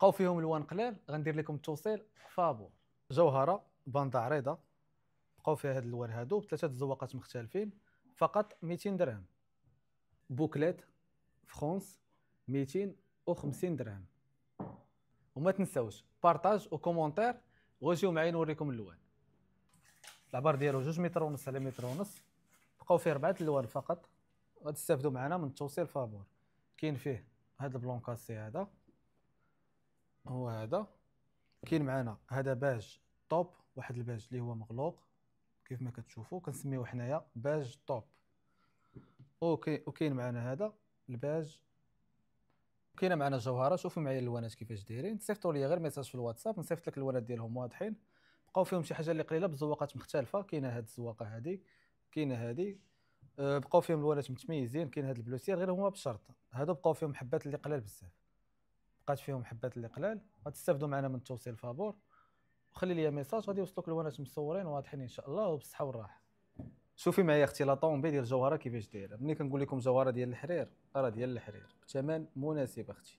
بقاو فيهم الوان قلال، غندير لكم التوصيل فابور. جوهره باندا عريضه، بقاو فيها هاد الالوان هادو بثلاثه الزواقات مختلفين، فقط 200 درهم. بوكليت فرونس 250 درهم. وما تنساوش بارطاج وكومونتير، وجيو معايا نوريكم اللوان. العبار ديالو 2 متر ونص على متر ونص، بقاو فيه 4 الوان فقط. غتستافدوا معنا من التوصيل فابور. كاين فيه هذا البلون كاسي، هذا هو هذا. كاين معنا هذا باج توب، واحد الباج اللي هو مغلوق كيف ما كتشوفوا، كنسميوه حنايا باج توب. اوكي، وكاين معنا هذا الباج. كاينه معنا جوهره. شوفوا معايا الالوانات كيفاش دايرين، تصيفطوا لي غير ميساج في الواتساب نصيفط لك الالوانات ديالهم واضحين. بقاو فيهم شي حاجه اللي قليله بزواقات مختلفه، كاينه هاد الزواقه هادي، كاينه هادي. بقاو فيهم الوانات متميزين. كاين هاد البلوسير غير هما بالشرط هادو بقاو فيهم حبات اللي قلال بزاف، بقات فيهم حبات اللي قلال. غتستافدوا معنا من التوصيل فابور. وخلي لي ميساج غادي يوصلوك الوانات مصورين واضحين ان شاء الله وبالصحه والراحه. شوفي معايا اختي لا طومبي ديال الجوهره كيفاش دايره. ملي كنقول لكم جوهره ديال الحرير راه ديال الحرير بثمن مناسب اختي.